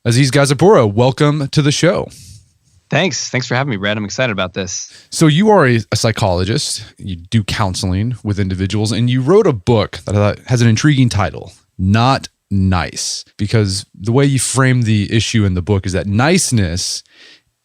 Aziz Gazipura, welcome to the show. Thanks for having me, Brad. I'm excited about this. So you are a psychologist. You do counseling with individuals, and you wrote a book that I thought has an intriguing title, Not Nice, because the way you frame the issue in the book is that niceness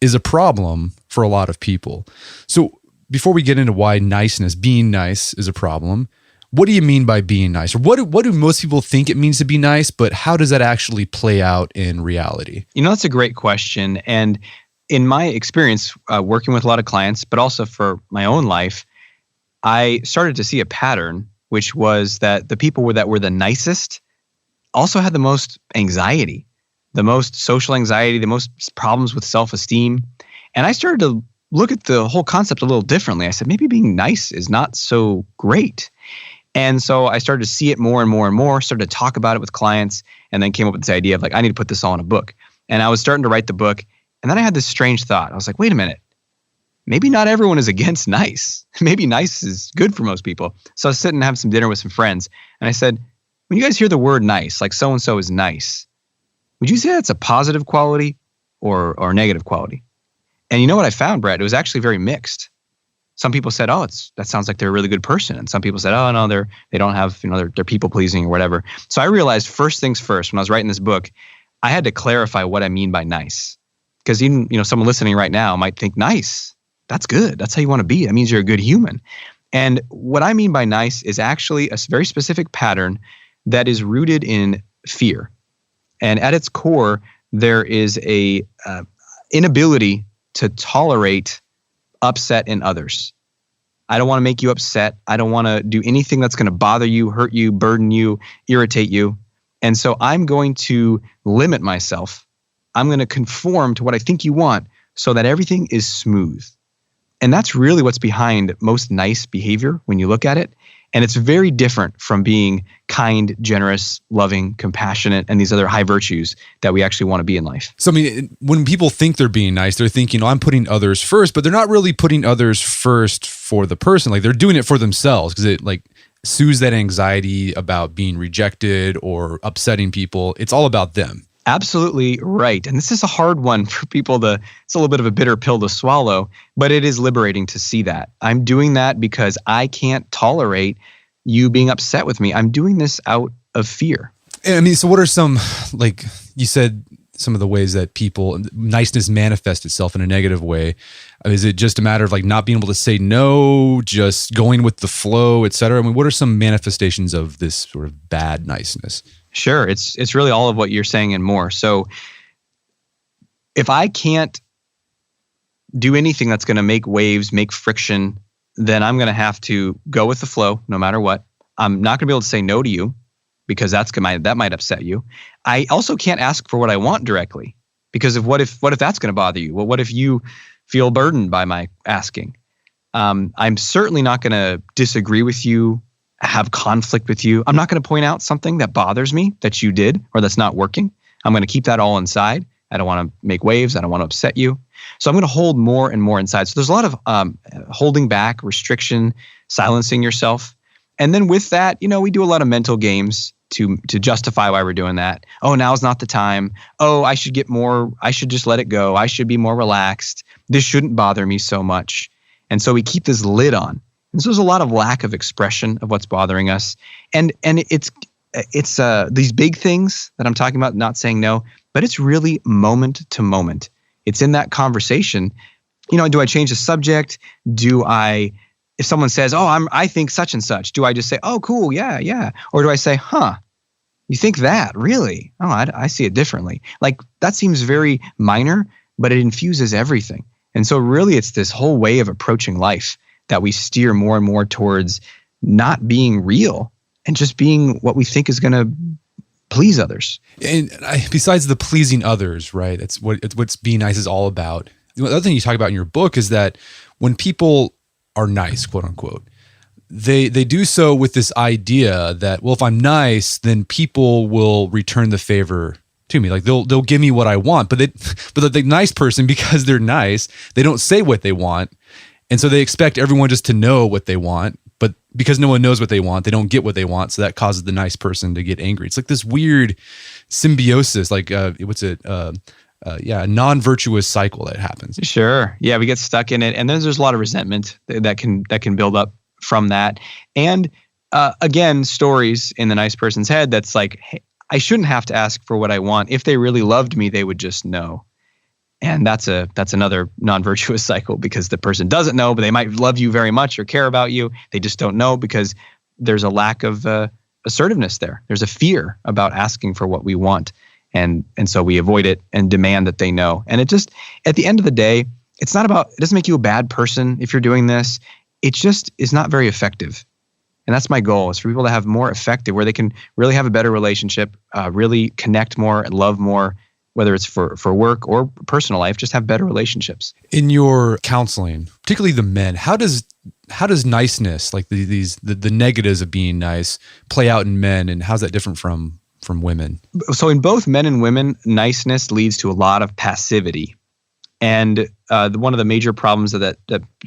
is a problem for a lot of people. So before we get into why niceness, being nice, is a problem, what do you mean by being nice? Or what do most people think it means to be nice, but how does that actually play out in reality? That's a great question. And in my experience, working with a lot of clients, but also for my own life, I started to see a pattern, which was that the people that were the nicest also had the most anxiety, the most social anxiety, the most problems with self-esteem. And I started to look at the whole concept a little differently. I said, maybe being nice is not so great. And so I started to see it more and more and more, started to talk about it with clients, and then came up with this idea of I need to put this all in a book. And I was starting to write the book. And then I had this strange thought. I was like, wait a minute. Maybe not everyone is against nice. Maybe nice is good for most people. So I was sitting and having some dinner with some friends. And I said, when you guys hear the word nice, like so-and-so is nice, would you say that's a positive quality or a negative quality? And you know what I found, Brett? It was actually very mixed. Some people said, oh, that sounds like they're a really good person. And some people said, oh, no, they don't have, they're people pleasing or whatever. So I realized first things first, when I was writing this book, I had to clarify what I mean by nice. Because even, someone listening right now might think nice. That's good. That's how you want to be. That means you're a good human. And what I mean by nice is actually a very specific pattern that is rooted in fear. And at its core, there is a inability to tolerate upset in others. I don't want to make you upset. I don't want to do anything that's going to bother you, hurt you, burden you, irritate you. And so I'm going to limit myself. I'm going to conform to what I think you want so that everything is smooth. And that's really what's behind most nice behavior when you look at it. And it's very different from being kind, generous, loving, compassionate, and these other high virtues that we actually want to be in life. So, when people think they're being nice, they're thinking, I'm putting others first, but they're not really putting others first for the person. Like, they're doing it for themselves because it soothes that anxiety about being rejected or upsetting people. It's all about them. Absolutely right. And this is a hard one for people it's a little bit of a bitter pill to swallow, but it is liberating to see that. I'm doing that because I can't tolerate you being upset with me. I'm doing this out of fear. So what are some, you said, some of the ways that niceness manifests itself in a negative way? Is it just a matter of not being able to say no, just going with the flow, et cetera? What are some manifestations of this sort of bad niceness? Sure. It's really all of what you're saying and more. So if I can't do anything that's going to make waves, make friction, then I'm going to have to go with the flow no matter what. I'm not going to be able to say no to you because that might upset you. I also can't ask for what I want directly because of what if that's going to bother you? Well, what if you feel burdened by my asking? I'm certainly not going to disagree with you, have conflict with you. I'm not going to point out something that bothers me that you did or that's not working. I'm going to keep that all inside. I don't want to make waves. I don't want to upset you. So I'm going to hold more and more inside. So there's a lot of holding back, restriction, silencing yourself. And then with that, we do a lot of mental games to justify why we're doing that. Oh, now's not the time. Oh, I should just let it go. I should be more relaxed. This shouldn't bother me so much. And so we keep this lid on. And so there's a lot of lack of expression of what's bothering us. And it's these big things that I'm talking about, not saying no, but it's really moment to moment. It's in that conversation. Do I change the subject? If someone says, oh, I think such and such, do I just say, oh, cool, yeah. Or do I say, you think that, really? Oh, I see it differently. That seems very minor, but it infuses everything. And so really it's this whole way of approaching life that we steer more and more towards not being real and just being what we think is going to please others. And besides the pleasing others, right? It's what's being nice is all about. The other thing you talk about in your book is that when people are nice, quote unquote, they do so with this idea that, well, if I'm nice, then people will return the favor to me. They'll give me what I want, but the nice person, because they're nice, they don't say what they want. And so they expect everyone just to know what they want, but because no one knows what they want, they don't get what they want. So that causes the nice person to get angry. It's this weird symbiosis, like what's it? A non-virtuous cycle that happens. Sure. Yeah, we get stuck in it, and then there's a lot of resentment that can build up from that. And again, stories in the nice person's head that's like, hey, I shouldn't have to ask for what I want. If they really loved me, they would just know. And that's another non-virtuous cycle, because the person doesn't know, but they might love you very much or care about you. They just don't know because there's a lack of assertiveness there. There's a fear about asking for what we want. And so we avoid it and demand that they know. And it just, at the end of the day, it doesn't make you a bad person if you're doing this. It just is not very effective. And that's my goal, is for people to have more effective, where they can really have a better relationship, really connect more and love more, whether it's for work or personal life, just have better relationships. In your counseling, particularly the men, how does niceness, like the negatives of being nice, play out in men, and how's that different from women? So in both men and women, niceness leads to a lot of passivity. And one of the major problems that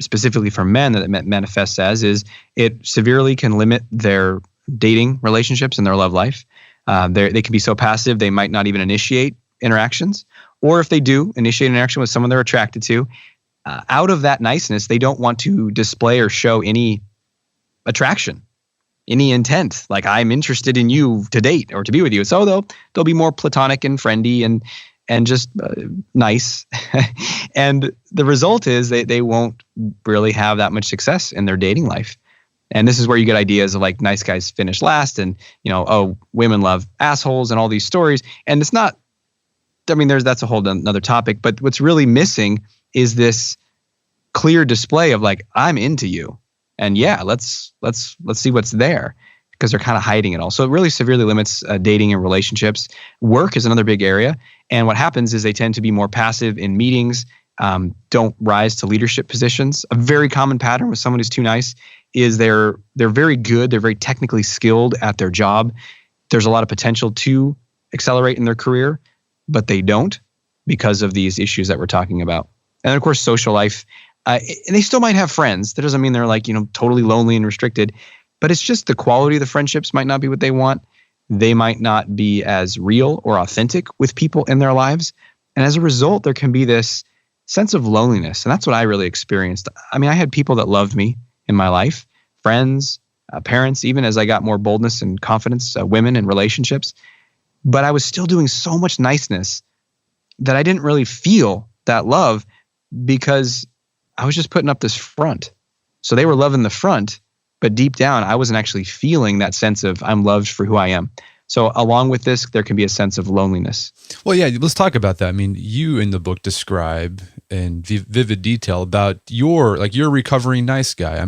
specifically for men that it manifests as is it severely can limit their dating relationships and their love life. They can be so passive they might not even initiate interactions. Or if they do initiate an interaction with someone they're attracted to, out of that niceness, they don't want to display or show any attraction, any intent, like I'm interested in you to date or to be with you. So they'll be more platonic and friendly and just nice. And the result is they won't really have that much success in their dating life. And this is where you get ideas of like nice guys finish last, and women love assholes and all these stories. And it's not, that's a whole another topic, but what's really missing is this clear display of like, I'm into you. And yeah, let's see what's there, because they're kind of hiding it all. So it really severely limits dating and relationships. Work is another big area. And what happens is they tend to be more passive in meetings, don't rise to leadership positions. A very common pattern with someone who's too nice is they're very good. They're very technically skilled at their job. There's a lot of potential to accelerate in their career, but they don't, because of these issues that we're talking about. And then of course, social life, and they still might have friends. That doesn't mean they're like, totally lonely and restricted, but it's just the quality of the friendships might not be what they want. They might not be as real or authentic with people in their lives. And as a result, there can be this sense of loneliness. And that's what I really experienced. I had people that loved me in my life, friends, parents, even as I got more boldness and confidence, women and relationships. But I was still doing so much niceness that I didn't really feel that love, because I was just putting up this front. So they were loving the front, but deep down, I wasn't actually feeling that sense of I'm loved for who I am. So along with this, there can be a sense of loneliness. Well, yeah, let's talk about that. You in the book describe in vivid detail about you're a recovering nice guy.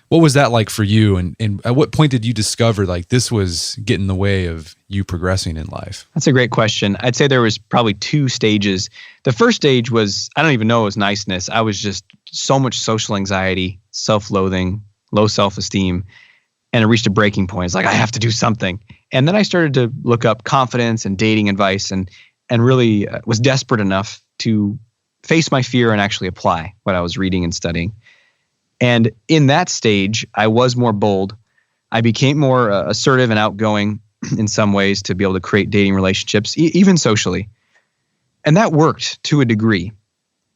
What was that like for you? And at what point did you discover like this was getting in the way of you progressing in life? That's a great question. I'd say there was probably 2 stages. The first stage was, I don't even know it was niceness. I was just so much social anxiety, self-loathing, low self-esteem, and it reached a breaking point. It's like, I have to do something. And then I started to look up confidence and dating advice, and really was desperate enough to face my fear and actually apply what I was reading and studying. And in that stage, I was more bold. I became more assertive and outgoing in some ways to be able to create dating relationships, even socially. And that worked to a degree.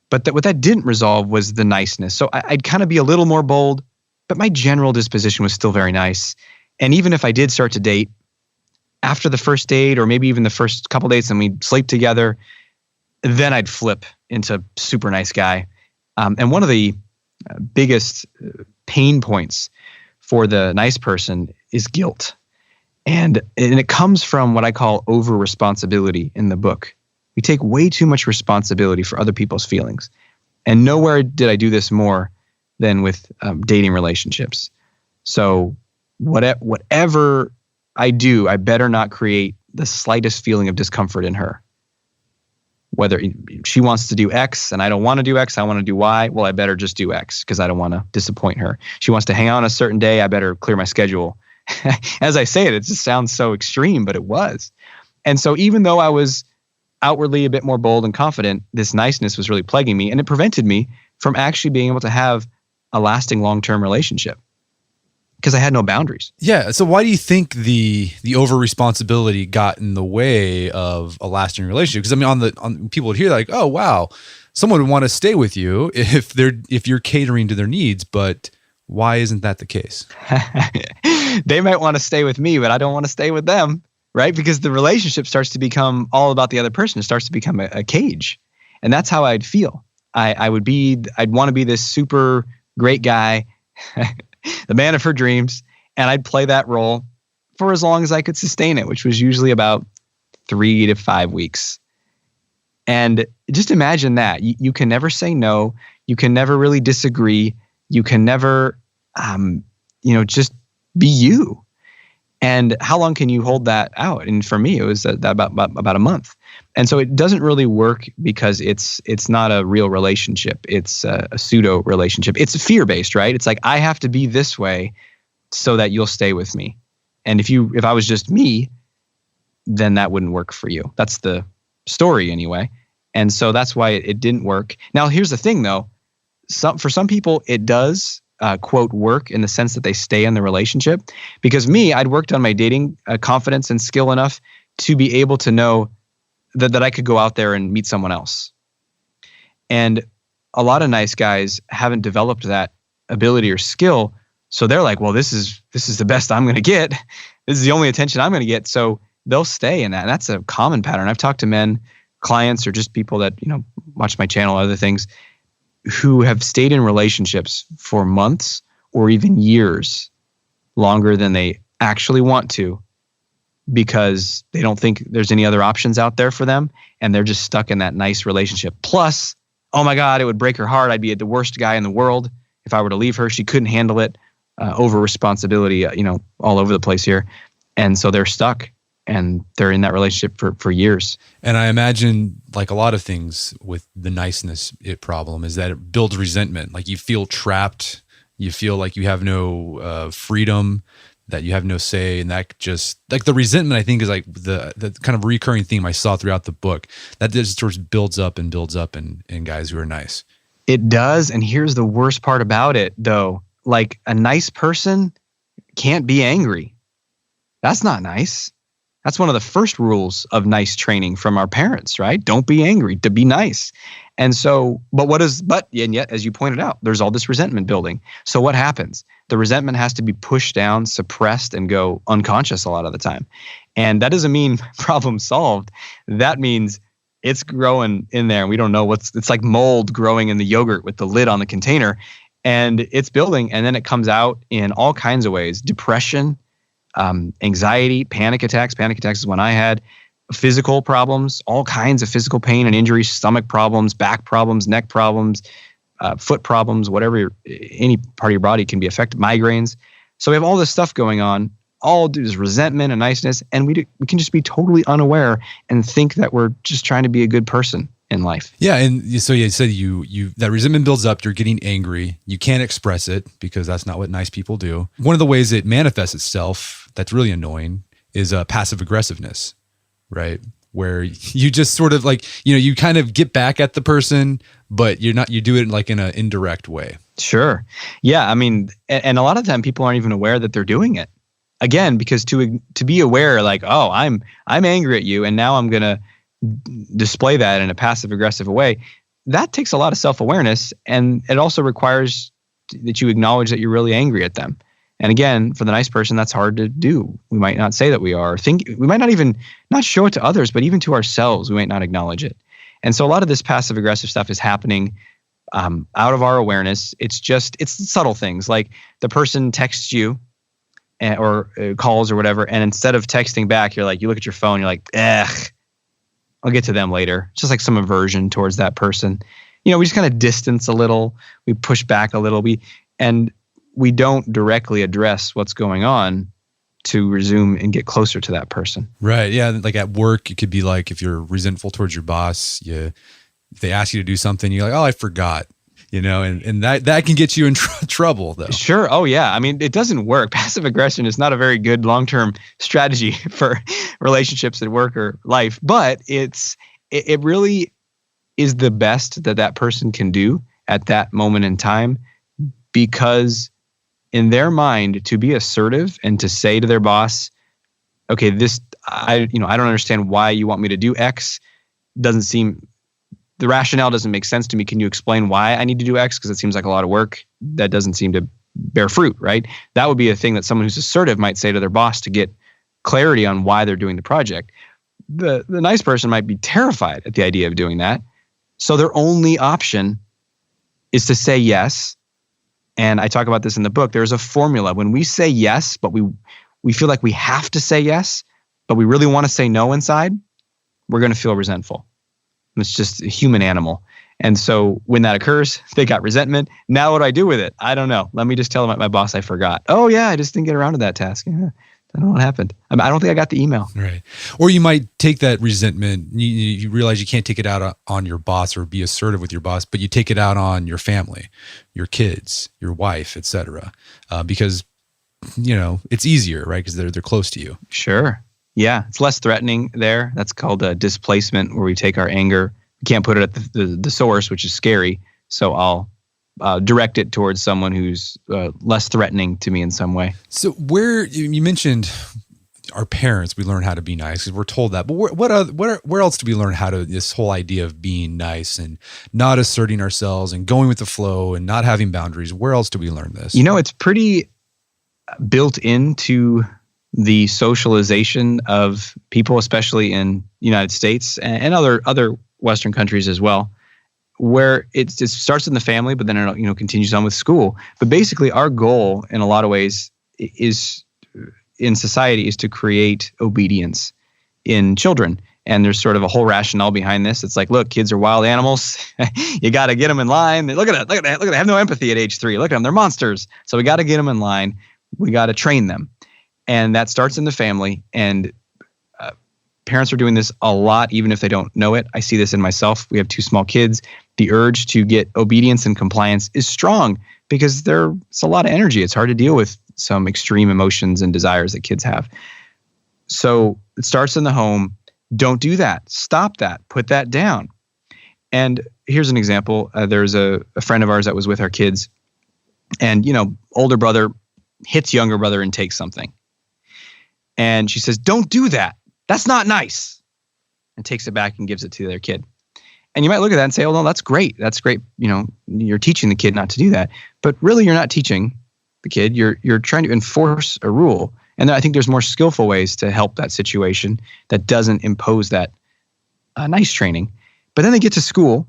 But what that didn't resolve was the niceness. So I'd kind of be a little more bold, but my general disposition was still very nice. And even if I did start to date, after the first date, or maybe even the first couple dates, and we'd sleep together, then I'd flip into super nice guy. And one of the biggest pain points for the nice person is guilt. And it comes from what I call over responsibility in the book. We take way too much responsibility for other people's feelings. And nowhere did I do this more than with dating relationships. So whatever I do, I better not create the slightest feeling of discomfort in her. Whether she wants to do X and I don't want to do X, I want to do Y, well, I better just do X because I don't want to disappoint her. She wants to hang out on a certain day, I better clear my schedule. As I say it, it just sounds so extreme, but it was. And so even though I was outwardly a bit more bold and confident, this niceness was really plaguing me, and it prevented me from actually being able to have a lasting long-term relationship. because I had no boundaries. Yeah. So why do you think the over responsibility got in the way of a lasting relationship? Because I mean, on people would hear like, oh wow, someone would want to stay with you if you're catering to their needs, but why isn't that the case? They might want to stay with me, but I don't want to stay with them, right? Because the relationship starts to become all about the other person. It starts to become a cage. And that's how I'd feel. I'd want to be this super great guy, the man of her dreams. And I'd play that role for as long as I could sustain it, which was usually about 3 to 5 weeks. And just imagine that. You can never say no. You can never really disagree. You can never, just be you. And how long can you hold that out? And for me, it was about a month. And so it doesn't really work because it's not a real relationship. It's a pseudo relationship. It's fear-based, right? It's like, I have to be this way so that you'll stay with me. And if I was just me, then that wouldn't work for you. That's the story anyway. And so that's why it didn't work. Now, here's the thing though. For some people, it does, quote, work in the sense that they stay in the relationship. Because me, I'd worked on my dating confidence and skill enough to be able to know that I could go out there and meet someone else. And a lot of nice guys haven't developed that ability or skill. So they're like, well, this is the best I'm going to get. This is the only attention I'm going to get. So they'll stay in that. And that's a common pattern. I've talked to men, clients, or just people that, watch my channel, other things, who have stayed in relationships for months or even years longer than they actually want to, because they don't think there's any other options out there for them. And they're just stuck in that nice relationship. Plus, oh my God, it would break her heart. I'd be the worst guy in the world if I were to leave her. She couldn't handle it. Over responsibility, all over the place here. And so they're stuck and they're in that relationship for years. And I imagine, like a lot of things with the niceness problem, is that it builds resentment. Like you feel trapped. You feel like you have no freedom, that you have no say. And that just, like, the resentment, I think, is like the kind of recurring theme I saw throughout the book. That just sort of builds up in guys who are nice. It does. And here's the worst part about it, though. Like, a nice person can't be angry. That's not nice. That's one of the first rules of nice training from our parents, right? Don't be angry, to be nice. And so, and yet, as you pointed out, there's all this resentment building. So what happens? The resentment has to be pushed down, suppressed, and go unconscious a lot of the time. And that doesn't mean problem solved. That means it's growing in there and we don't know it's like mold growing in the yogurt with the lid on the container. And it's building, and then it comes out in all kinds of ways. Depression, anxiety, panic attacks. Panic attacks is one I had. Physical problems, all kinds of physical pain and injuries, stomach problems, back problems, neck problems, foot problems, whatever, any part of your body can be affected, migraines. So we have all this stuff going on. All due to resentment and niceness, and we can just be totally unaware and think that we're just trying to be a good person in life. Yeah, and so you said you that resentment builds up. You're getting angry. You can't express it because that's not what nice people do. One of the ways it manifests itself that's really annoying is passive aggressiveness, right? Where you just sort of like, you kind of get back at the person, but you do it like in an indirect way. Sure. Yeah, I mean, and a lot of the time people aren't even aware that they're doing it. Again, because to be aware, like, oh, I'm angry at you, and now I'm gonna display that in a passive aggressive way, that takes a lot of self-awareness, and it also requires that you acknowledge that you're really angry at them. And again, for the nice person, that's hard to do. We might not say that we are. We might not even not show it to others, but even to ourselves, we might not acknowledge it. And so a lot of this passive aggressive stuff is happening out of our awareness. It's subtle things, like the person texts you or calls or whatever, and instead of texting back, you look at your phone, you're like, I'll get to them later. It's just like some aversion towards that person. We just kind of distance a little. We push back a little. We don't directly address what's going on to resume and get closer to that person. Right. Yeah. Like at work, it could be like if you're resentful towards your boss, if they ask you to do something, you're like, oh, I forgot. And that can get you in trouble, though. Sure. Oh, yeah. I mean, it doesn't work. Passive aggression is not a very good long-term strategy for relationships at work or life, but it really is the best that person can do at that moment in time, because in their mind, to be assertive and to say to their boss, okay, I don't understand why you want me to do X. The rationale doesn't make sense to me. Can you explain why I need to do X? Because it seems like a lot of work that doesn't seem to bear fruit, right? That would be a thing that someone who's assertive might say to their boss to get clarity on why they're doing the project. The nice person might be terrified at the idea of doing that. So their only option is to say yes. And I talk about this in the book. There's a formula. When we say yes, but we feel like we have to say yes, but we really want to say no inside, we're going to feel resentful. It's just a human animal. And so when that occurs, they got resentment. Now what do I do with it? I don't know. Let me just tell my boss I forgot. Oh yeah, I just didn't get around to that task. Yeah, I don't know what happened. I don't think I got the email. Right. Or you might take that resentment. You realize you can't take it out on your boss or be assertive with your boss, but you take it out on your family, your kids, your wife, etc. Because it's easier, right? Because they're close to you. Sure. Yeah, it's less threatening there. That's called a displacement, where we take our anger. We can't put it at the source, which is scary. So I'll direct it towards someone who's less threatening to me in some way. So where you mentioned our parents, we learn how to be nice because we're told that. But where else do we learn how to, this whole idea of being nice and not asserting ourselves and going with the flow and not having boundaries? Where else do we learn this? It's pretty built into the socialization of people, especially in the United States and other Western countries as well, where it starts in the family, but then it continues on with school. But basically, our goal in a lot of ways is in society is to create obedience in children. And there's sort of a whole rationale behind this. It's like, look, kids are wild animals. You got to get them in line. Look at that. They have no empathy at age 3. Look at them. They're monsters. So we got to get them in line. We got to train them. And that starts in the family. And parents are doing this a lot, even if they don't know it. I see this in myself. We have 2 small kids. The urge to get obedience and compliance is strong because it's a lot of energy. It's hard to deal with some extreme emotions and desires that kids have. So it starts in the home. Don't do that. Stop that. Put that down. And here's an example. There's a friend of ours that was with our kids. And, older brother hits younger brother and takes something. And she says, don't do that. That's not nice. And takes it back and gives it to their kid. And you might look at that and say, oh, no, that's great. That's great. You're teaching the kid not to do that. But really, you're not teaching the kid. You're trying to enforce a rule. And I think there's more skillful ways to help that situation that doesn't impose that nice training. But then they get to school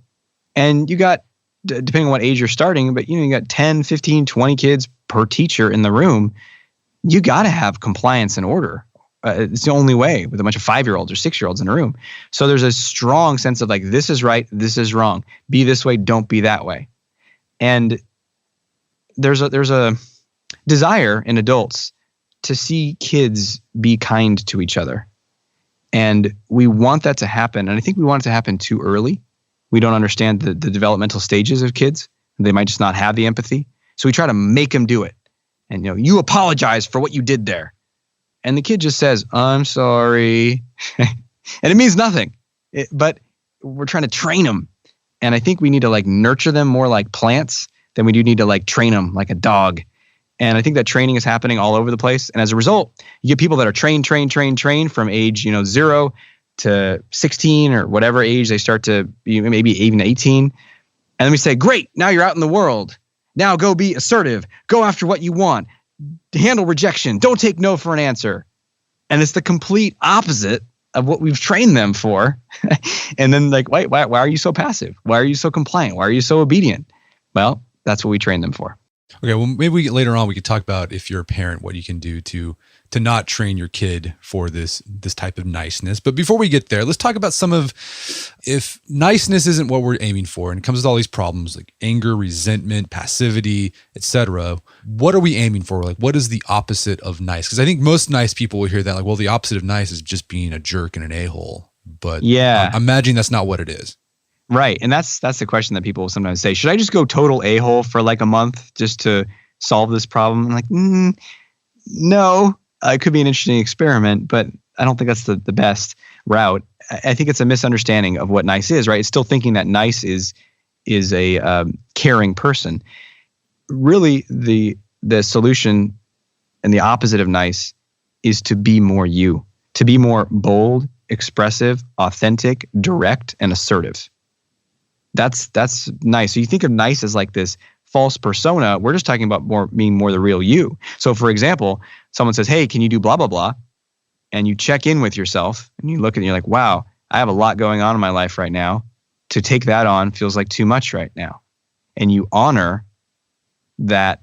and you got, depending on what age you're starting, but you got 10, 15, 20 kids per teacher in the room. You got to have compliance and order. It's the only way with a bunch of 5-year-olds or 6-year-olds in a room. So there's a strong sense of like, this is right, this is wrong. Be this way, don't be that way. And there's a desire in adults to see kids be kind to each other. And we want that to happen. And I think we want it to happen too early. We don't understand the developmental stages of kids. They might just not have the empathy. So we try to make them do it. And you apologize for what you did there. And the kid just says, I'm sorry. And it means nothing. But we're trying to train them. And I think we need to nurture them more like plants than we do need to train them like a dog. And I think that training is happening all over the place. And as a result, you get people that are trained from age 0 to 16 or whatever age they start to be, maybe even 18. And then we say, great, now you're out in the world. Now go be assertive. Go after what you want. Handle rejection. Don't take no for an answer. And it's the complete opposite of what we've trained them for. And then why are you so passive? Why are you so compliant? Why are you so obedient? Well, that's what we trained them for. Okay, well, maybe later on we could talk about, if you're a parent, what you can do to not train your kid for this type of niceness. But before we get there, let's talk about if niceness isn't what we're aiming for and it comes with all these problems like anger, resentment, passivity, etc. What are we aiming for? What is the opposite of nice? Because I think most nice people will hear that the opposite of nice is just being a jerk and an a-hole. But yeah, I'm imagining that's not what it is. Right. And that's the question that people will sometimes say. Should I just go total a-hole for a month just to solve this problem? I'm no. It could be an interesting experiment, but I don't think that's the best route. I think it's a misunderstanding of what nice is, right? It's still thinking that nice is a caring person. Really, the the solution and the opposite of nice is to be more you, to be more bold, expressive, authentic, direct, and assertive. That's nice. So you think of nice as like this false persona. We're just talking about being more the real you. So for example, someone says, hey, can you do blah, blah, blah? And you check in with yourself and you look and you're like, wow, I have a lot going on in my life right now. To take that on feels like too much right now. And you honor that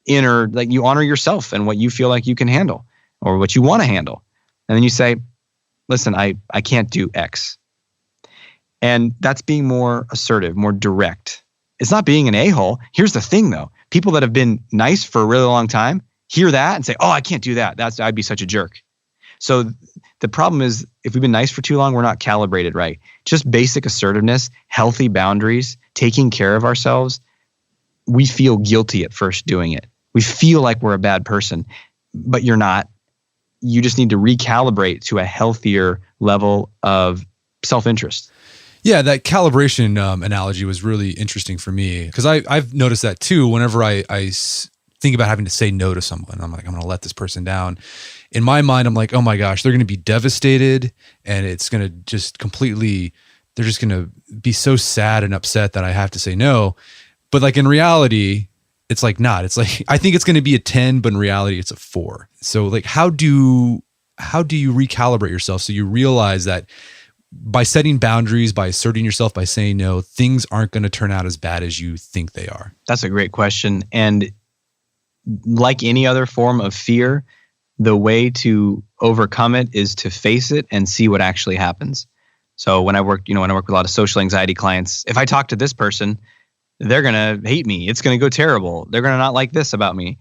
inner, like you honor yourself and what you feel like you can handle or what you want to handle. And then you say, listen, I can't do X. And that's being more assertive, more direct. It's not being an a-hole. Here's the thing though. People that have been nice for a really long time hear that and say, oh, I can't do that. I'd be such a jerk. So the problem is if we've been nice for too long, we're not calibrated right. Just basic assertiveness, healthy boundaries, taking care of ourselves. We feel guilty at first doing it. We feel like we're a bad person, but you're not. You just need to recalibrate to a healthier level of self-interest. Yeah, that calibration analogy was really interesting for me because I've noticed that too. Whenever I think about having to say no to someone, I'm like, I'm going to let this person down. In my mind, I'm like, oh my gosh, they're going to be devastated and it's going to just completely, they're just going to be so sad and upset that I have to say no. But like in reality, it's like not. It's like, I think it's going to be a 10, but in reality, it's a 4. So like, how do you recalibrate yourself so you realize that by setting boundaries, by asserting yourself, by saying no, things aren't going to turn out as bad as you think they are? That's a great question. And like any other form of fear, the way to overcome it is to face it and see what actually happens. So when I work with a lot of social anxiety clients, if I talk to this person, they're going to hate me. It's going to go terrible. They're going to not like this about me.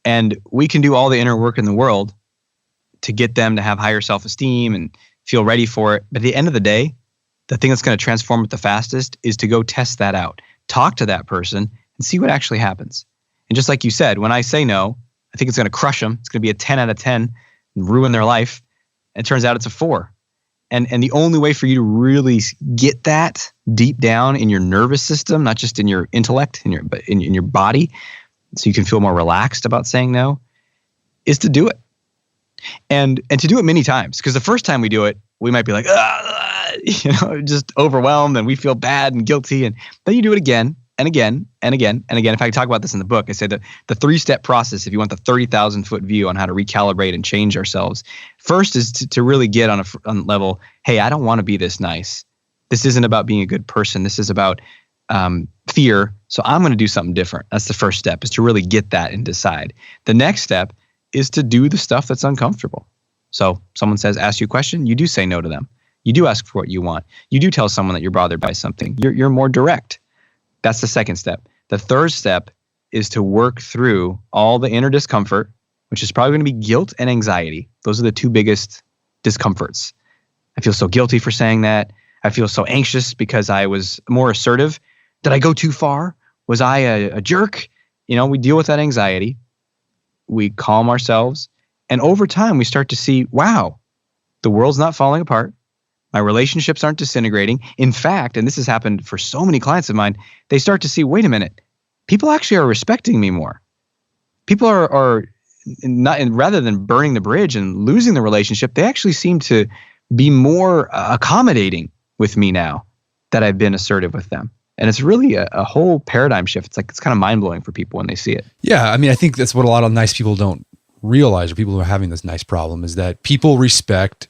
And we can do all the inner work in the world to get them to have higher self-esteem and feel ready for it. But at the end of the day, the thing that's going to transform it the fastest is to go test that out. Talk to that person and see what actually happens. And just like you said, when I say no, I think it's going to crush them. It's going to be a 10 out of 10 and ruin their life. And it turns out it's a 4. And the only way for you to really get that deep down in your nervous system, not just in your intellect, but in your body, so you can feel more relaxed about saying no, is to do it. And to do it many times. Because the first time we do it, we might be like, just overwhelmed and we feel bad and guilty. And then you do it again and again and again and again. In fact, I talk about this in the book. I say that the 3-step process, if you want the 30,000 foot view on how to recalibrate and change ourselves, first is to really get on a level, hey, I don't want to be this nice. This isn't about being a good person. This is about fear. So I'm going to do something different. That's the first step, is to really get that and decide. The next step is to do the stuff that's uncomfortable. So someone ask you a question, you do say no to them. You do ask for what you want. You do tell someone that you're bothered by something. You're more direct. That's the second step. The third step is to work through all the inner discomfort, which is probably going to be guilt and anxiety. Those are the 2 biggest discomforts. I feel so guilty for saying that. I feel so anxious because I was more assertive. Did I go too far? Was I a jerk? We deal with that anxiety. We calm ourselves. And over time, we start to see, wow, the world's not falling apart. My relationships aren't disintegrating. In fact, and this has happened for so many clients of mine, they start to see, wait a minute, people actually are respecting me more. People are not, and rather than burning the bridge and losing the relationship, they actually seem to be more accommodating with me now that I've been assertive with them. And it's really a whole paradigm shift. It's kind of mind-blowing for people when they see it. Yeah, I mean, I think that's what a lot of nice people don't realize, or people who are having this nice problem, is that people respect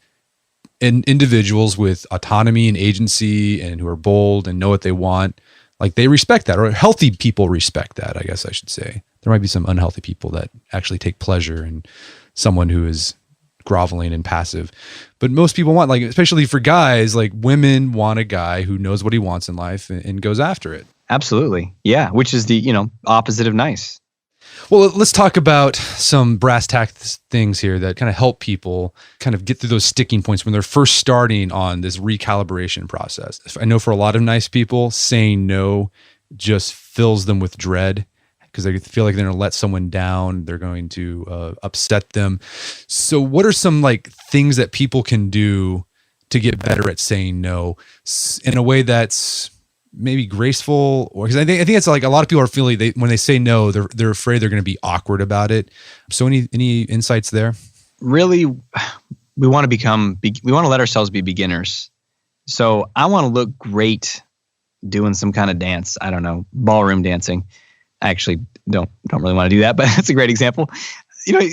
individuals with autonomy and agency and who are bold and know what they want. Like, they respect that, or healthy people respect that, I guess I should say. There might be some unhealthy people that actually take pleasure in someone who is groveling and passive. But most people want, like, especially for guys, like women want a guy who knows what he wants in life and goes after it. Absolutely. Yeah. Which is the, opposite of nice. Well, let's talk about some brass tacks things here that kind of help people kind of get through those sticking points when they're first starting on this recalibration process. I know for a lot of nice people, saying no just fills them with dread because they feel like they're going to let someone down. They're going to upset them. So what are some things that people can do to get better at saying no in a way that's maybe graceful, or because I think it's like a lot of people are feeling when they say no, they're afraid they're going to be awkward about it. So any insights there? Really, we want to let ourselves be beginners. So I want to look great doing some kind of dance. I don't know, ballroom dancing. I actually don't really want to do that, but that's a great example.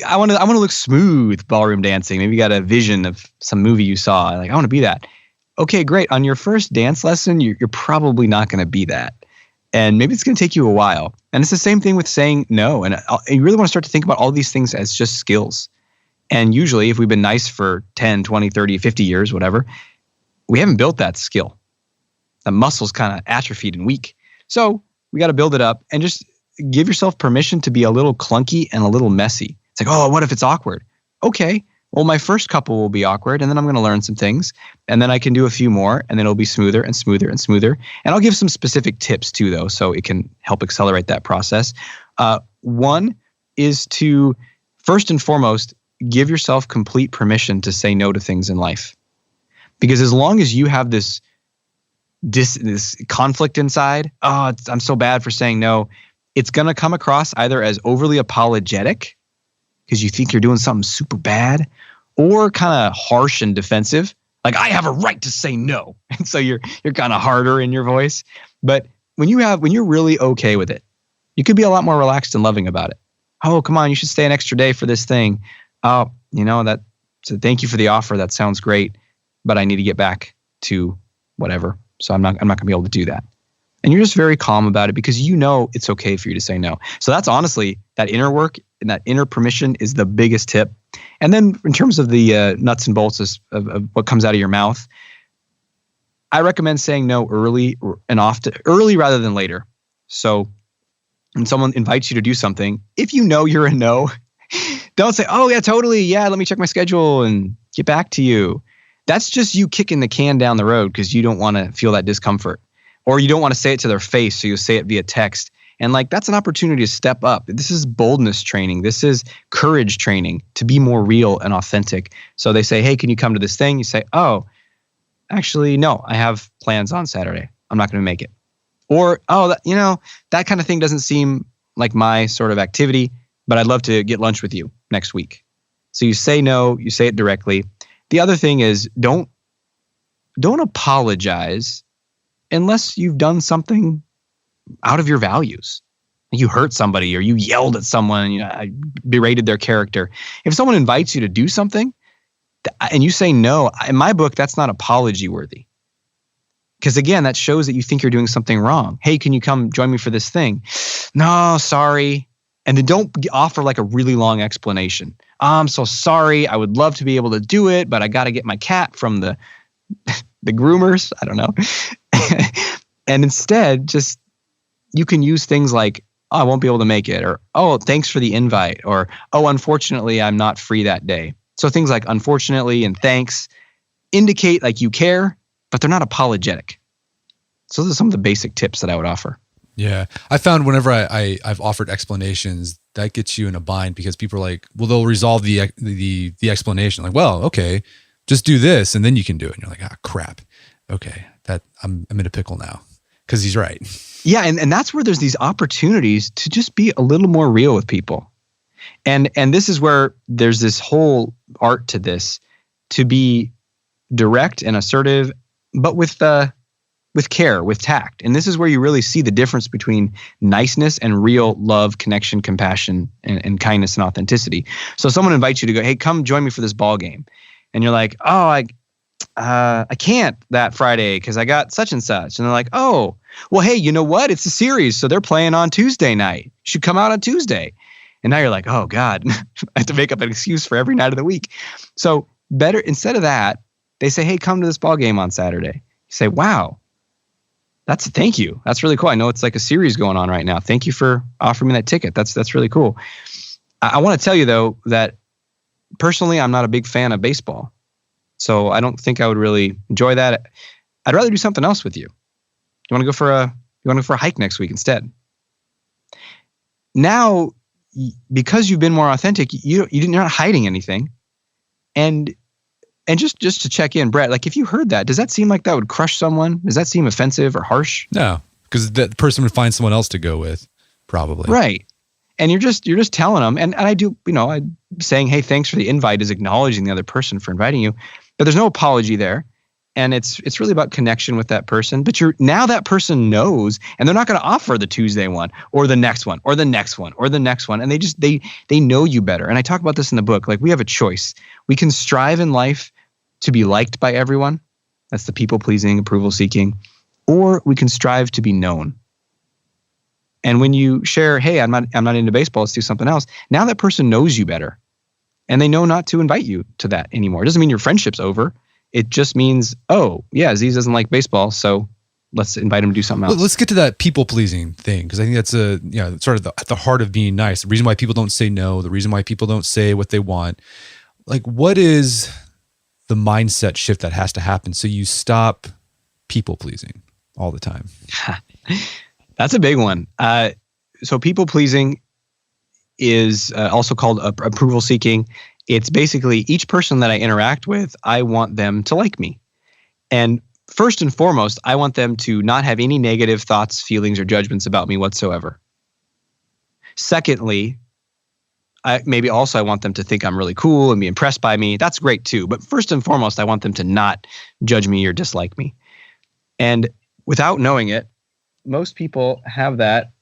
I want to look smooth ballroom dancing. Maybe you got a vision of some movie you saw. Like, I want to be that. Okay, great. On your first dance lesson, you're probably not going to be that. And maybe it's going to take you a while. And it's the same thing with saying no. And you really want to start to think about all these things as just skills. And usually, if we've been nice for 10, 20, 30, 50 years, whatever, we haven't built that skill. The muscle's kind of atrophied and weak. So we got to build it up and just give yourself permission to be a little clunky and a little messy. It's like, oh, what if it's awkward? Okay, well, my first couple will be awkward, and then I'm going to learn some things, and then I can do a few more, and then it'll be smoother and smoother and smoother. And I'll give some specific tips too, though, so it can help accelerate that process. One is to, first and foremost, give yourself complete permission to say no to things in life. Because as long as you have this conflict inside, oh, I'm so bad for saying no, it's going to come across either as overly apologetic because you think you're doing something super bad, or kind of harsh and defensive, like I have a right to say no. And so you're kind of harder in your voice. But when you're really okay with it, you could be a lot more relaxed and loving about it. Oh, come on, you should stay an extra day for this thing. Oh, so thank you for the offer. That sounds great, but I need to get back to whatever. So I'm not going to be able to do that. And you're just very calm about it because it's okay for you to say no. So that's honestly, that inner work and that inner permission is the biggest tip. And then in terms of the nuts and bolts of what comes out of your mouth, I recommend saying no early and often, early rather than later. So when someone invites you to do something, if you know you're a no, don't say, oh yeah, totally. Yeah, let me check my schedule and get back to you. That's just you kicking the can down the road because you don't want to feel that discomfort. Or you don't want to say it to their face, so you say it via text. And that's an opportunity to step up. This is boldness training. This is courage training to be more real and authentic. So they say, hey, can you come to this thing? You say, oh, actually, no, I have plans on Saturday. I'm not going to make it. Or, oh, that kind of thing doesn't seem like my sort of activity, but I'd love to get lunch with you next week. So you say no, you say it directly. The other thing is don't apologize unless you've done something out of your values. You hurt somebody or you yelled at someone, berated their character. If someone invites you to do something and you say no, in my book, that's not apology worthy. Because again, that shows that you think you're doing something wrong. Hey, can you come join me for this thing? No, sorry. And then don't offer like a really long explanation. I'm so sorry. I would love to be able to do it, but I got to get my cat from the groomers. I don't know. And instead, just you can use things like, oh, I won't be able to make it, or, oh, thanks for the invite, or, oh, unfortunately, I'm not free that day. So things like unfortunately and thanks indicate like you care, but they're not apologetic. So those are some of the basic tips that I would offer. Yeah. I found whenever I've offered explanations, that gets you in a bind because people are like, well, they'll resolve the explanation. Like, well, okay, just do this and then you can do it. And you're like, ah, crap. Okay, that I'm in a pickle now because he's right. Yeah, and that's where there's these opportunities to just be a little more real with people. And this is where there's this whole art to this, to be direct and assertive, but with care, with tact. And this is where you really see the difference between niceness and real love, connection, compassion, and kindness and authenticity. So someone invites you to go, hey, come join me for this ball game. And you're like, oh, I can't that Friday because I got such and such. And they're like, oh, well, hey, you know what? It's a series. So they're playing on Tuesday night. You should come out on Tuesday. And now you're like, oh God, I have to make up an excuse for every night of the week. So better, instead of that, they say, hey, come to this ball game on Saturday. You say, wow, thank you. That's really cool. I know it's like a series going on right now. Thank you for offering me that ticket. That's really cool. I want to tell you though, that personally, I'm not a big fan of baseball. So I don't think I would really enjoy that. I'd rather do something else with you. You want to go for a hike next week instead? Now, because you've been more authentic, you're not hiding anything. And And just to check in, Brett, like if you heard that, does that seem like that would crush someone? Does that seem offensive or harsh? No, because that person would find someone else to go with, probably. Right. And you're just telling them, and I do, I'm saying, hey, thanks for the invite is acknowledging the other person for inviting you, but there's no apology there. And it's really about connection with that person. But now that person knows, and they're not going to offer the Tuesday one or the next one or the next one or the next one. And they know you better. And I talk about this in the book. Like we have a choice. We can strive in life to be liked by everyone. That's the people pleasing, approval seeking, or we can strive to be known. And when you share, hey, I'm not into baseball, let's do something else. Now that person knows you better, and they know not to invite you to that anymore. It doesn't mean your friendship's over. It just means, oh, yeah, Aziz doesn't like baseball, so let's invite him to do something else. Well, let's get to that people-pleasing thing, because I think that's sort of at the heart of being nice. The reason why people don't say no, the reason why people don't say what they want. Like, what is the mindset shift that has to happen so you stop people-pleasing all the time? That's a big one. So people-pleasing is also called approval-seeking. It's basically each person that I interact with, I want them to like me. And first and foremost, I want them to not have any negative thoughts, feelings, or judgments about me whatsoever. Secondly, I want them to think I'm really cool and be impressed by me. That's great too. But first and foremost, I want them to not judge me or dislike me. And without knowing it, most people have that.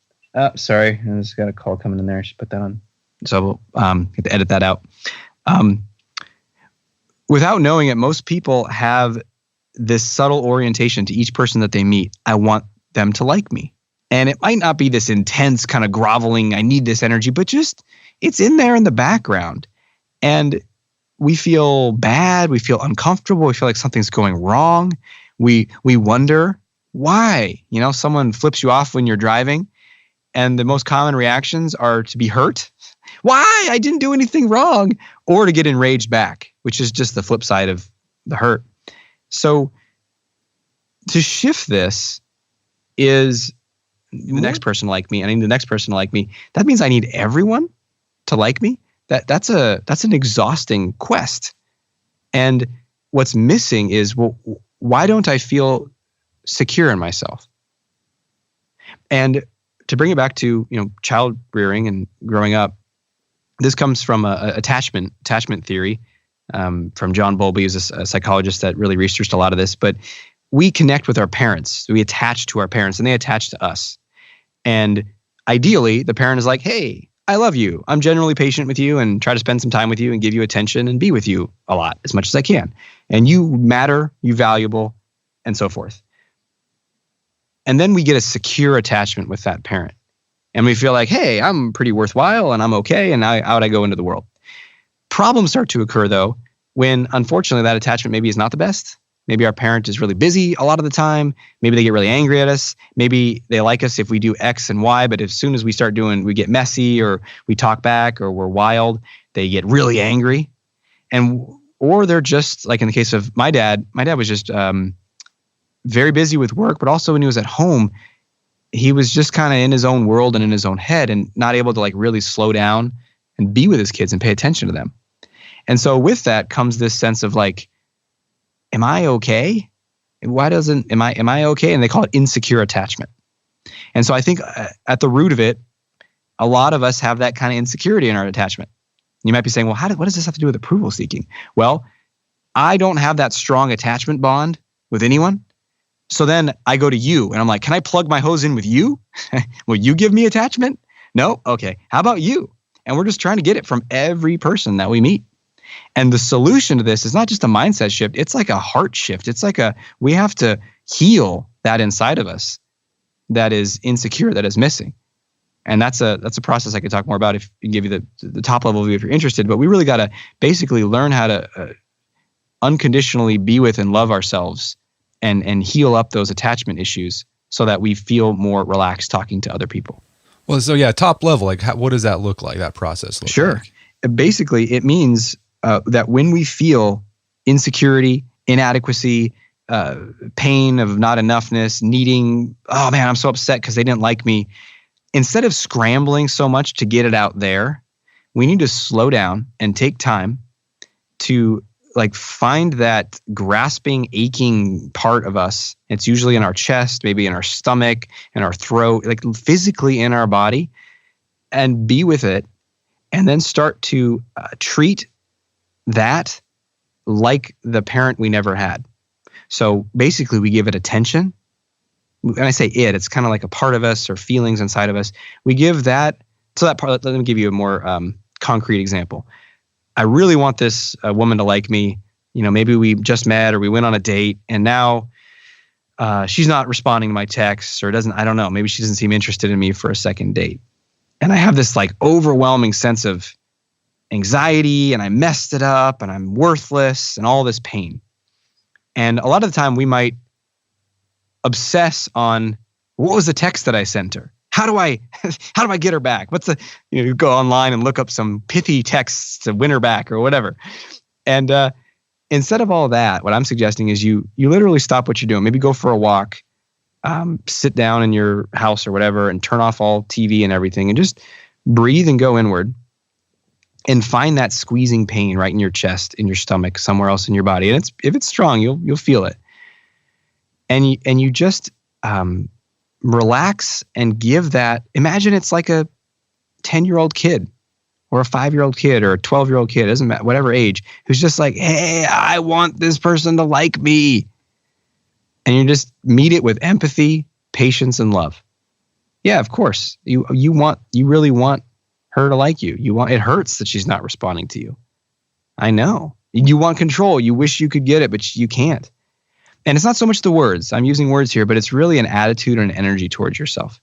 Sorry, I just got a call coming in there. I should put that on. So we'll have to edit that out. Without knowing it, most people have this subtle orientation to each person that they meet. I want them to like me. And it might not be this intense kind of groveling, I need this energy, but just it's in there in the background. And we feel bad. We feel uncomfortable. We feel like something's going wrong. We wonder why. Someone flips you off when you're driving. And the most common reactions are to be hurt. Why? I didn't do anything wrong. Or to get enraged back, which is just the flip side of the hurt. So to shift this is the next person to like me. I need the next person to like me. That means I need everyone to like me. That's an exhausting quest. And what's missing is, well, why don't I feel secure in myself? And to bring it back to child rearing and growing up, this comes from attachment theory from John Bowlby, who's a psychologist that really researched a lot of this. But we connect with our parents. We attach to our parents, and they attach to us. And ideally, the parent is like, hey, I love you. I'm generally patient with you and try to spend some time with you and give you attention and be with you a lot, as much as I can. And you matter, you're valuable, and so forth. And then we get a secure attachment with that parent. And we feel like, hey, I'm pretty worthwhile and I'm okay. And out I go into the world. Problems start to occur, though, when unfortunately that attachment maybe is not the best. Maybe our parent is really busy a lot of the time. Maybe they get really angry at us. Maybe they like us if we do X and Y, but as soon as we get messy or we talk back or we're wild, they get really angry. Or they're just, like in the case of my dad was just very busy with work, but also when he was at home, he was just kind of in his own world and in his own head and not able to really slow down and be with his kids and pay attention to them. And so with that comes this sense of am I okay? Am I okay? And they call it insecure attachment. And so I think at the root of it, a lot of us have that kind of insecurity in our attachment. You might be saying, well, what does this have to do with approval seeking? Well, I don't have that strong attachment bond with anyone. So then I go to you and I'm like, can I plug my hose in with you? Will you give me attachment? No? Okay. How about you? And we're just trying to get it from every person that we meet. And the solution to this is not just a mindset shift. It's like a heart shift. It's like we have to heal that inside of us that is insecure, that is missing. And that's a process I could talk more about if you give you the top level view if you're interested. But we really got to basically learn how to unconditionally be with and love ourselves and heal up those attachment issues so that we feel more relaxed talking to other people. Well, so yeah, top level, what does that look like, that process look like? Sure. Basically, it means that when we feel insecurity, inadequacy, pain of not enoughness, needing, oh man, I'm so upset because they didn't like me. Instead of scrambling so much to get it out there, we need to slow down and take time to like find that grasping, aching part of us. It's usually in our chest, maybe in our stomach, in our throat, like physically in our body, and be with it. And then start to treat that like the parent we never had. So basically we give it attention. And I say it's kind of like a part of us or feelings inside of us. We give that, so that part, let me give you a more concrete example. I really want this woman to like me. Maybe we just met or we went on a date and now she's not responding to my texts or I don't know, maybe she doesn't seem interested in me for a second date. And I have this like overwhelming sense of anxiety and I messed it up and I'm worthless and all this pain. And a lot of the time we might obsess on what was the text that I sent her? How do I get her back? What's you go online and look up some pithy texts to win her back or whatever. And instead of all that, what I'm suggesting is you literally stop what you're doing. Maybe go for a walk, sit down in your house or whatever and turn off all TV and everything and just breathe and go inward and find that squeezing pain right in your chest, in your stomach, somewhere else in your body. And if it's strong, you'll feel it. And you just relax and give that. Imagine it's like a 10-year-old kid or a 5-year-old kid or a 12-year-old kid, doesn't matter, whatever age, who's just like, hey, I want this person to like me. And you just meet it with empathy, patience, and love. Yeah, of course. You really want her to like you. It hurts that she's not responding to you. I know. You want control. You wish you could get it, but you can't. And it's not so much the words. I'm using words here, but it's really an attitude and an energy towards yourself.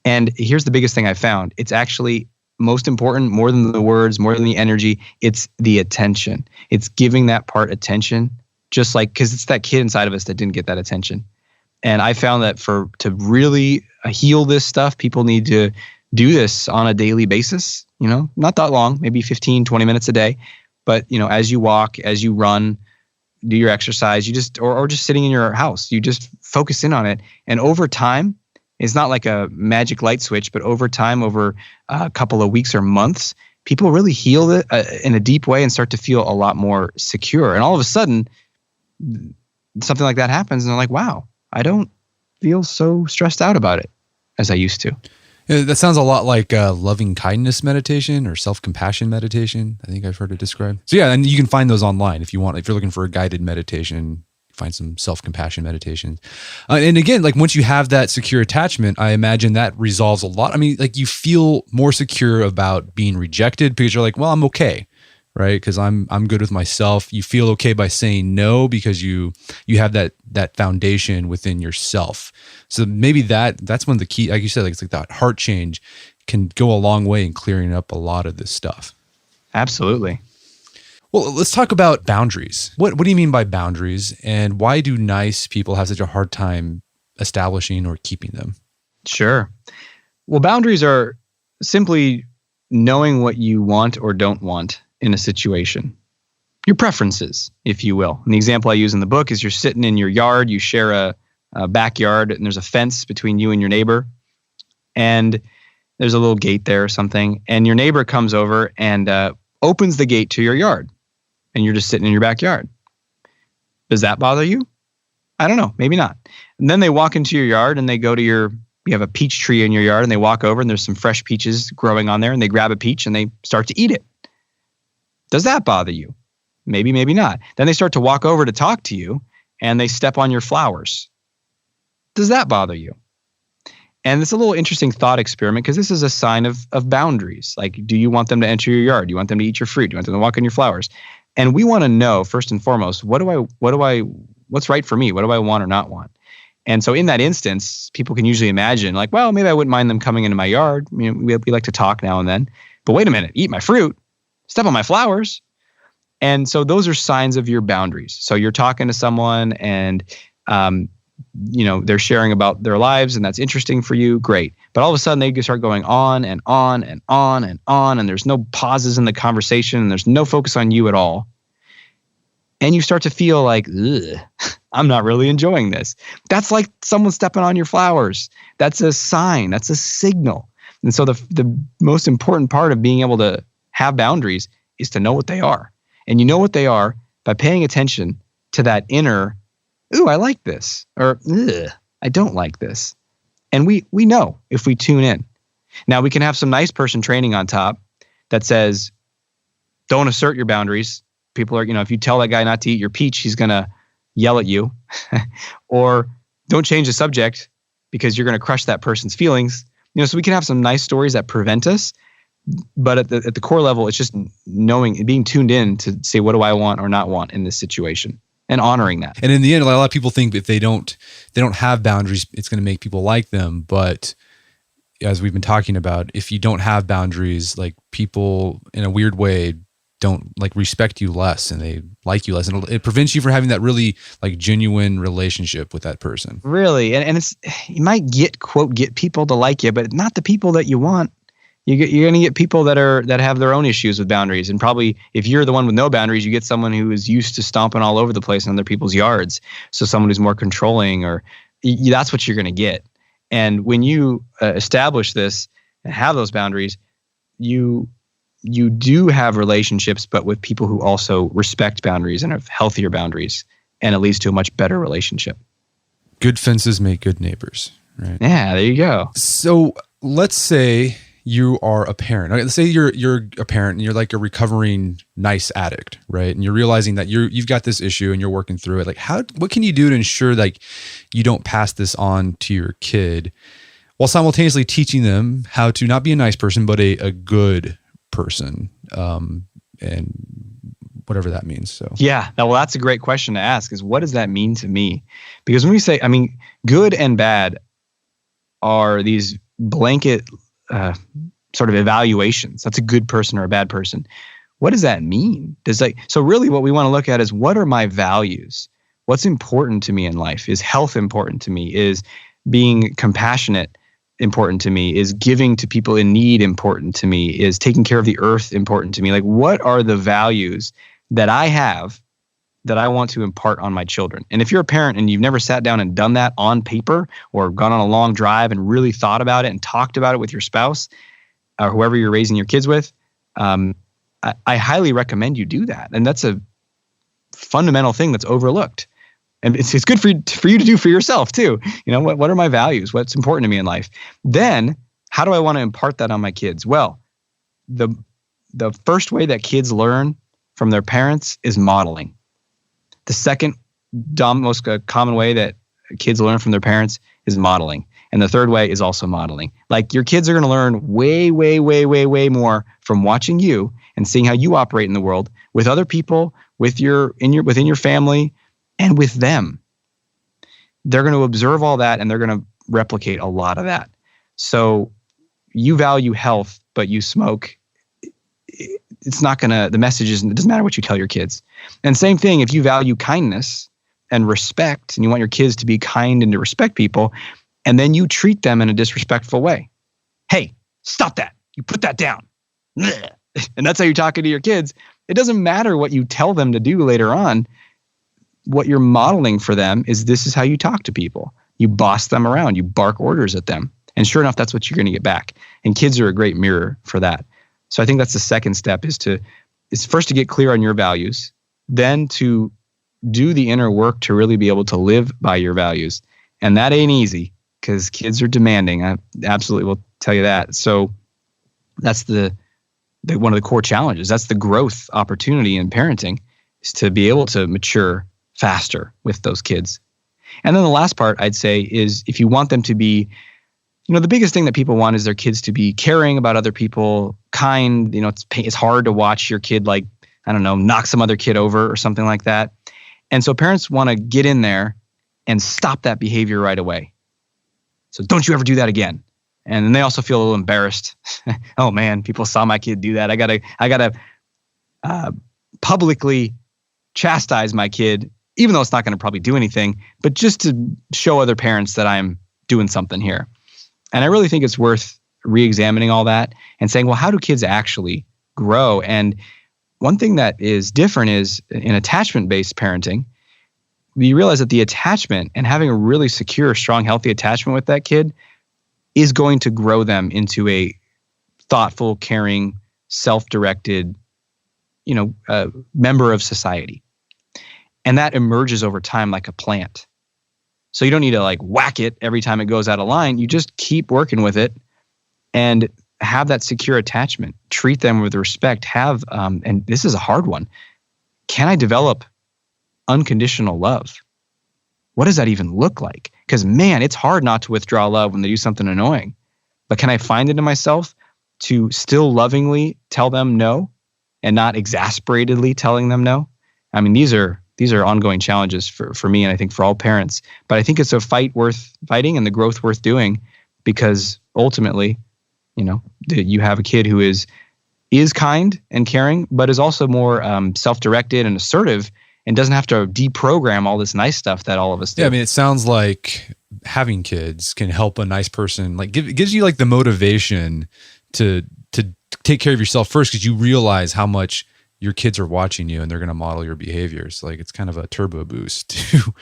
And here's the biggest thing I found. It's actually most important, more than the words, more than the energy. It's the attention. It's giving that part attention, just like, because it's that kid inside of us that didn't get that attention. And I found that to really heal this stuff, people need to do this on a daily basis, not that long, maybe 15, 20 minutes a day. But, as you walk, as you run, do your exercise, you just, or just sitting in your house, you just focus in on it. And over time, it's not like a magic light switch, but over time, over a couple of weeks or months, people really heal it in a deep way and start to feel a lot more secure. And all of a sudden, something like that happens and they're like, wow, I don't feel so stressed out about it as I used to. Yeah, that sounds a lot like loving kindness meditation or self-compassion meditation. I think I've heard it described. So yeah, and you can find those online if you want. If you're looking for a guided meditation, find some self-compassion meditations. And again, like once you have that secure attachment, I imagine that resolves a lot. I mean, like you feel more secure about being rejected because you're like, well, I'm okay, right? Because I'm good with myself. You feel okay by saying no because you have that foundation within yourself. So maybe that's one of the key, like you said, like it's like that heart change can go a long way in clearing up a lot of this stuff. Absolutely. Well, let's talk about boundaries. What do you mean by boundaries, and why do nice people have such a hard time establishing or keeping them? Sure. Well, boundaries are simply knowing what you want or don't want in a situation. Your preferences, if you will. And the example I use in the book is you're sitting in your yard, you share a backyard, and there's a fence between you and your neighbor, and there's a little gate there or something, and your neighbor comes over and opens the gate to your yard, and you're just sitting in your backyard. Does that bother you? I don't know, maybe not. And then they walk into your yard and they go to you have a peach tree in your yard, and they walk over and there's some fresh peaches growing on there, and they grab a peach and they start to eat it. Does that bother you? Maybe, maybe not. Then they start to walk over to talk to you and they step on your flowers. Does that bother you? And it's a little interesting thought experiment because this is a sign of boundaries. Like, do you want them to enter your yard? Do you want them to eat your fruit? Do you want them to walk on your flowers? And we want to know, first and foremost, what's right for me? What do I want or not want? And so in that instance, people can usually imagine like, well, maybe I wouldn't mind them coming into my yard. We like to talk now and then. But wait a minute, eat my fruit, step on my flowers. And so those are signs of your boundaries. So you're talking to someone and they're sharing about their lives and that's interesting for you, great. But all of a sudden they start going on and on and on and on, and there's no pauses in the conversation and there's no focus on you at all. And you start to feel like, I'm not really enjoying this. That's like someone stepping on your flowers. That's a sign. That's a signal. And so the most important part of being able to have boundaries is to know what they are. And you know what they are by paying attention to that inner, ooh, I like this, or ugh, I don't like this. And we know if we tune in. Now we can have some nice person training on top that says, don't assert your boundaries. People are, if you tell that guy not to eat your peach, he's going to yell at you. Or don't change the subject because you're going to crush that person's feelings. So we can have some nice stories that prevent us. But at the core level, it's just knowing, being tuned in to say, what do I want or not want in this situation, and honoring that. And in the end, a lot of people think if they don't have boundaries, it's going to make people like them. But as we've been talking about, if you don't have boundaries, like, people in a weird way don't respect you less, and they like you less, and it prevents you from having that really genuine relationship with that person. Really, and it's, you might get people to like you, but not the people that you want. You're going to get people that have their own issues with boundaries. And probably if you're the one with no boundaries, you get someone who is used to stomping all over the place in other people's yards. So someone who's more controlling, or that's what you're going to get. And when you establish this and have those boundaries, you do have relationships, but with people who also respect boundaries and have healthier boundaries, and it leads to a much better relationship. Good fences make good neighbors, right? Yeah, there you go. So let's say you are a parent. Let's say you're a parent and you're like a recovering nice addict, right? And you're realizing that you've got this issue and you're working through it. What can you do to ensure you don't pass this on to your kid, while simultaneously teaching them how to not be a nice person, but a good person, and whatever that means. So yeah, well, that's a great question to ask, is what does that mean to me? Because when we say, good and bad are these blanket sort of evaluations. That's a good person or a bad person. What does that mean? So really what we want to look at is, what are my values? What's important to me in life? Is health important to me? Is being compassionate important to me? Is giving to people in need important to me? Is taking care of the earth important to me? What are the values that I have that I want to impart on my children? And if you're a parent and you've never sat down and done that on paper, or gone on a long drive and really thought about it and talked about it with your spouse or whoever you're raising your kids with, I highly recommend you do that. And that's a fundamental thing that's overlooked. And it's good for you to do for yourself too. What are my values? What's important to me in life? Then how do I want to impart that on my kids? Well, the first way that kids learn from their parents is modeling. The second most common way that kids learn from their parents is modeling. And the third way is also modeling. Your kids are going to learn way, way, way, way, way more from watching you and seeing how you operate in the world with other people, within your family, and with them. They're going to observe all that, and they're going to replicate a lot of that. So you value health, but you smoke. The message isn't, it doesn't matter what you tell your kids. And same thing, if you value kindness and respect, and you want your kids to be kind and to respect people, and then you treat them in a disrespectful way. Hey, stop that. You put that down. And that's how you're talking to your kids. It doesn't matter what you tell them to do later on. What you're modeling for them is, this is how you talk to people. You boss them around. You bark orders at them. And sure enough, that's what you're going to get back. And kids are a great mirror for that. So I think that's the second step, is first to get clear on your values, then to do the inner work to really be able to live by your values. And that ain't easy, because kids are demanding. I absolutely will tell you that. So that's one of the core challenges. That's the growth opportunity in parenting, is to be able to mature faster with those kids. And then the last part I'd say is, if you want them to be, the biggest thing that people want is their kids to be caring about other people, kind. It's hard to watch your kid, knock some other kid over or something like that. And so parents want to get in there and stop that behavior right away. So don't you ever do that again. And then they also feel a little embarrassed. Oh man, people saw my kid do that. I gotta publicly chastise my kid, even though it's not going to probably do anything, but just to show other parents that I'm doing something here. And I really think it's worth re-examining all that and saying, well, how do kids actually grow? And one thing that is different is, in attachment-based parenting, you realize that the attachment and having a really secure, strong, healthy attachment with that kid is going to grow them into a thoughtful, caring, self-directed, member of society. And that emerges over time like a plant. So you don't need to like whack it every time it goes out of line. You just keep working with it and have that secure attachment. Treat them with respect. And this is a hard one. Can I develop unconditional love? What does that even look like? Because man, it's hard not to withdraw love when they do something annoying. But can I find it in myself to still lovingly tell them no and not exasperatedly telling them no? I mean, these are ongoing challenges for me and I think for all parents. But I think it's a fight worth fighting and the growth worth doing, because ultimately, you have a kid who is kind and caring, but is also more self-directed and assertive and doesn't have to deprogram all this nice stuff that all of us do. Yeah, I mean, it sounds like having kids can help a nice person, like gives you like the motivation to take care of yourself first, because you realize how much your kids are watching you and they're going to model your behaviors. Like it's kind of a turbo boost to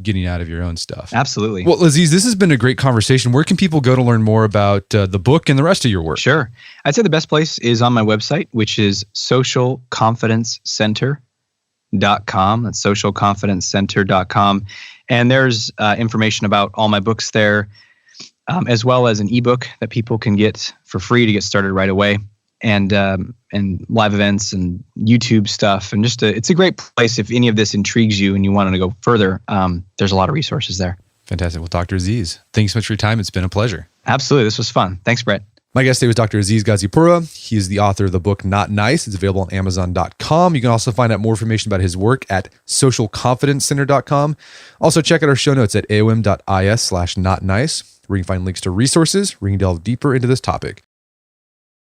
getting out of your own stuff. Absolutely. Well, Aziz, this has been a great conversation. Where can people go to learn more about the book and the rest of your work? Sure. I'd say the best place is on my website, which is socialconfidencecenter.com. That's socialconfidencecenter.com. And there's information about all my books there, as well as an ebook that people can get for free to get started right away. And live events and YouTube stuff. And it's a great place if any of this intrigues you and you want to go further. There's a lot of resources there. Fantastic. Well, Dr. Aziz, thanks so much for your time. It's been a pleasure. Absolutely. This was fun. Thanks, Brett. My guest today was Dr. Aziz Gazipura. He is the author of the book Not Nice. It's available on Amazon.com. You can also find out more information about his work at socialconfidencecenter.com. Also, check out our show notes at aom.is/notnice, where you can find links to resources where you can delve deeper into this topic.